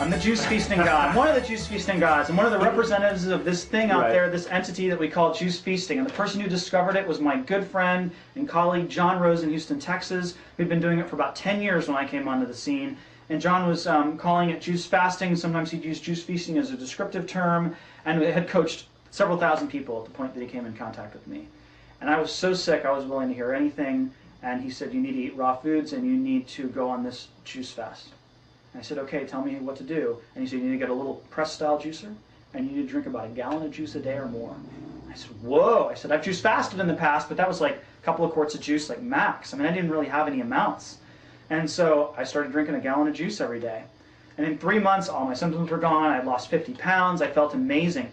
I'm the juice feasting guy. I'm one of the juice feasting guys. I'm one of the representatives of this thing out there, this entity that we call juice feasting. And the person who discovered it was my good friend and colleague John Rose in Houston, Texas, who'd been doing it for about 10 years when I came onto the scene. And John was calling it juice fasting. Sometimes he'd use juice feasting as a descriptive term, and had coached several thousand people at the point that he came in contact with me. And I was so sick, I was willing to hear anything. And he said, you need to eat raw foods and you need to go on this juice fast. And I said, okay, tell me what to do. And he said, you need to get a little press-style juicer, and you need to drink about a gallon of juice a day or more. I said, whoa. I said, I've juice fasted in the past, but that was like a couple of quarts of juice, like max. I mean, I didn't really have any amounts. And so I started drinking a gallon of juice every day. And in 3 months, all my symptoms were gone. I had lost 50 pounds. I felt amazing.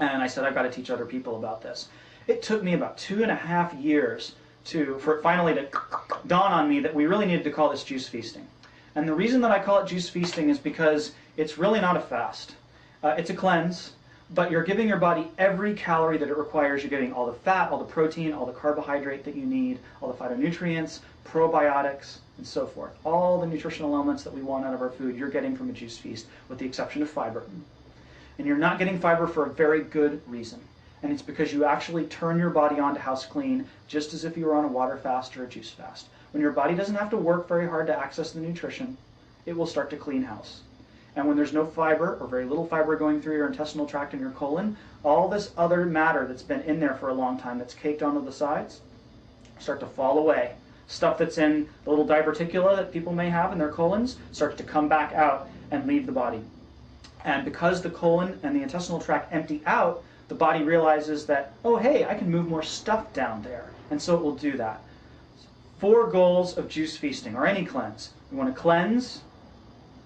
And I said, I've got to teach other people about this. It took me about 2.5 years for it finally to dawn on me that we really needed to call this juice feasting. And the reason that I call it juice feasting is because it's really not a fast. It's a cleanse, but you're giving your body every calorie that it requires. You're getting all the fat, all the protein, all the carbohydrate that you need, all the phytonutrients, probiotics, and so forth. All the nutritional elements that we want out of our food, you're getting from a juice feast, with the exception of fiber. And you're not getting fiber for a very good reason. And it's because you actually turn your body on to house clean, just as if you were on a water fast or a juice fast. When your body doesn't have to work very hard to access the nutrition, it will start to clean house. And when there's no fiber, or very little fiber going through your intestinal tract and your colon, all this other matter that's been in there for a long time, that's caked onto the sides, start to fall away. Stuff that's in the little diverticula that people may have in their colons starts to come back out and leave the body. And because the colon and the intestinal tract empty out, the body realizes that, oh hey, I can move more stuff down there. And so it will do that. 4 goals of juice feasting, or any cleanse. We want to cleanse,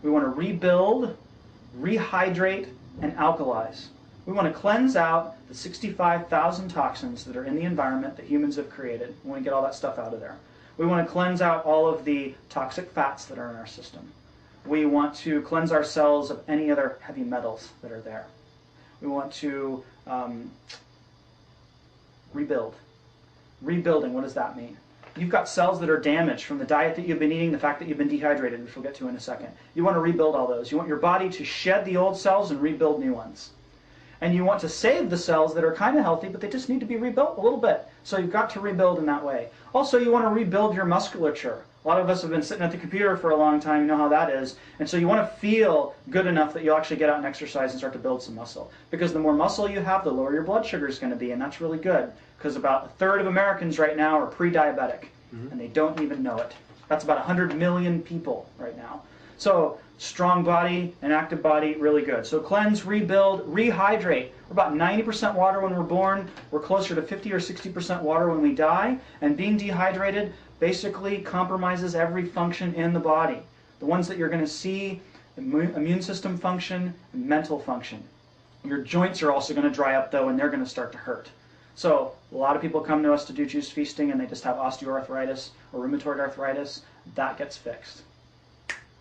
we want to rebuild, rehydrate, and alkalize. We want to cleanse out the 65,000 toxins that are in the environment that humans have created. We want to get all that stuff out of there. We want to cleanse out all of the toxic fats that are in our system. We want to cleanse our cells of any other heavy metals that are there. We want to rebuild. Rebuilding, what does that mean? You've got cells that are damaged from the diet that you've been eating, the fact that you've been dehydrated, which we'll get to in a second. You want to rebuild all those. You want your body to shed the old cells and rebuild new ones. And you want to save the cells that are kind of healthy, but they just need to be rebuilt a little bit. So you've got to rebuild in that way. Also, you want to rebuild your musculature. A lot of us have been sitting at the computer for a long time, you know how that is. And so you want to feel good enough that you'll actually get out and exercise and start to build some muscle. Because the more muscle you have, the lower your blood sugar is going to be, and that's really good. Because about 1/3 of Americans right now are pre-diabetic, and they don't even know it. That's about 100 million people right now. So strong body, an active body, really good. So cleanse, rebuild, rehydrate. We're about 90% water when we're born. We're closer to 50 or 60% water when we die. And being dehydrated basically compromises every function in the body. The ones that you're going to see, immune system function, and mental function. Your joints are also going to dry up though, and they're going to start to hurt. So a lot of people come to us to do juice feasting and they just have osteoarthritis or rheumatoid arthritis. That gets fixed.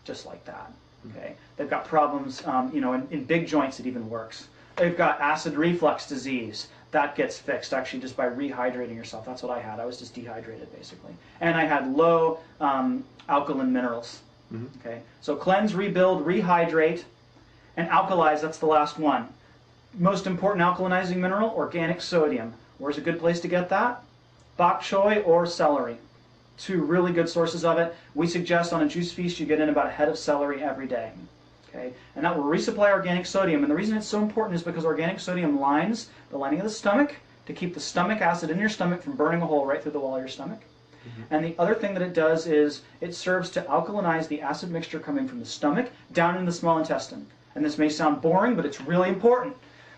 Just like that. Okay? They've got problems, in big joints it even works. They've got acid reflux disease. That gets fixed actually just by rehydrating yourself. That's what I had. I was just dehydrated basically. And I had low alkaline minerals. Okay? So cleanse, rebuild, rehydrate, and alkalize. That's the last one. Most important alkalinizing mineral, organic sodium. Where's a good place to get that? Bok choy or celery. 2 really good sources of it. We suggest on a juice feast you get in about a head of celery every day. Okay? And that will resupply organic sodium. And the reason it's so important is because organic sodium lines the lining of the stomach to keep the stomach acid in your stomach from burning a hole right through the wall of your stomach. And the other thing that it does is it serves to alkalinize the acid mixture coming from the stomach down in the small intestine. And this may sound boring, but it's really important.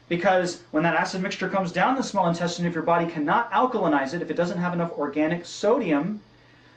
Because when that acid mixture comes down the small intestine, if your body cannot alkalinize it, if it doesn't have enough organic sodium,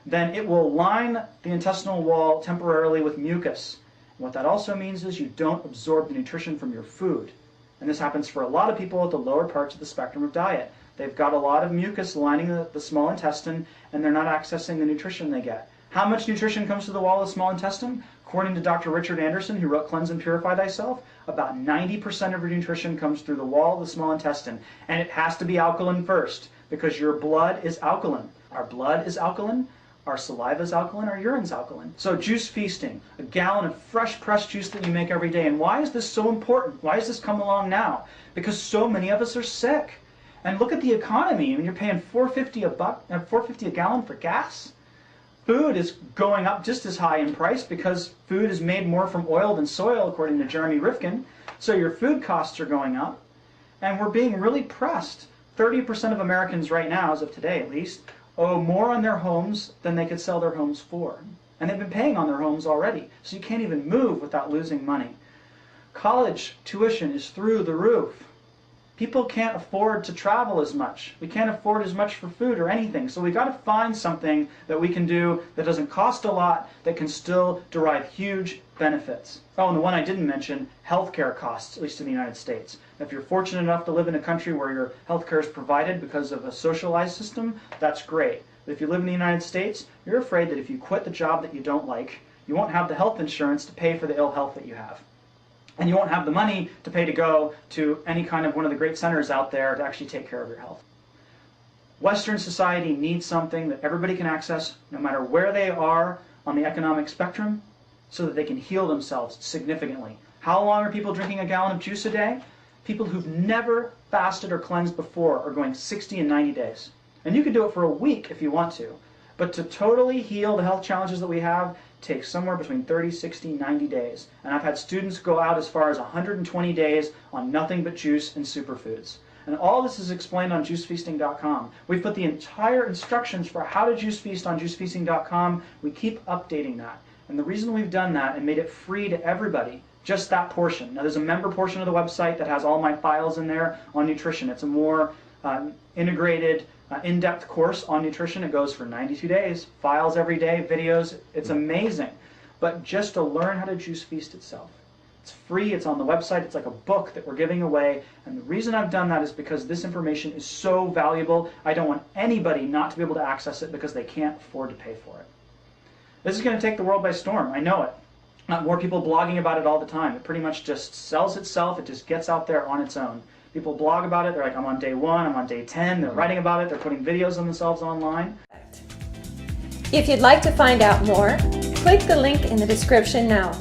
then it will line the intestinal wall temporarily with mucus. And what that also means is you don't absorb the nutrition from your food. And this happens for a lot of people at the lower parts of the spectrum of diet. They've got a lot of mucus lining the small intestine, and they're not accessing the nutrition they get. How much nutrition comes to the wall of the small intestine? According to Dr. Richard Anderson, who wrote Cleanse and Purify Thyself, about 90% of your nutrition comes through the wall of the small intestine. And it has to be alkaline first, because your blood is alkaline. Our blood is alkaline, Our saliva is alkaline, our urine's alkaline. So juice feasting, a gallon of fresh pressed juice that you make every day. And why is this so important? Why has this come along now? Because so many of us are sick. And look at the economy. I mean, you're paying $4.50 a gallon for gas. Food is going up just as high in price because food is made more from oil than soil, according to Jeremy Rifkin. So your food costs are going up. And we're being really pressed. 30% of Americans right now, as of today at least, owe more on their homes than they could sell their homes for. And they've been paying on their homes already. So you can't even move without losing money. College tuition is through the roof. People can't afford to travel as much. We can't afford as much for food or anything. So we've got to find something that we can do that doesn't cost a lot, that can still derive huge benefits. Oh, and the one I didn't mention, healthcare costs, at least in the United States. If you're fortunate enough to live in a country where your healthcare is provided because of a socialized system, that's great. But if you live in the United States, you're afraid that if you quit the job that you don't like, you won't have the health insurance to pay for the ill health that you have. And you won't have the money to pay to go to any kind of one of the great centers out there to actually take care of your health. Western society needs something that everybody can access, no matter where they are on the economic spectrum, so that they can heal themselves significantly. How long are people drinking a gallon of juice a day? People who've never fasted or cleansed before are going 60 and 90 days. And you can do it for a week if you want to. But to totally heal the health challenges that we have takes somewhere between 30, 60, 90 days. And I've had students go out as far as 120 days on nothing but juice and superfoods. And all this is explained on juicefeasting.com. We've put the entire instructions for how to juice feast on juicefeasting.com. We keep updating that. And the reason we've done that and made it free to everybody, just that portion. Now there's a member portion of the website that has all my files in there on nutrition. It's a more integrated, in-depth course on nutrition. It goes for 92 days, files every day, videos. It's amazing. But just to learn how to juice feast itself. It's free, it's on the website, it's like a book that we're giving away. And the reason I've done that is because this information is so valuable. I don't want anybody not to be able to access it because they can't afford to pay for it. This is going to take the world by storm. I know it. More people blogging about it all the time. It pretty much just sells itself. It just gets out there on its own. People blog about it. They're like, I'm on day 1, I'm on day 10. They're writing about it. They're putting videos of themselves online. If you'd like to find out more, click the link in the description now.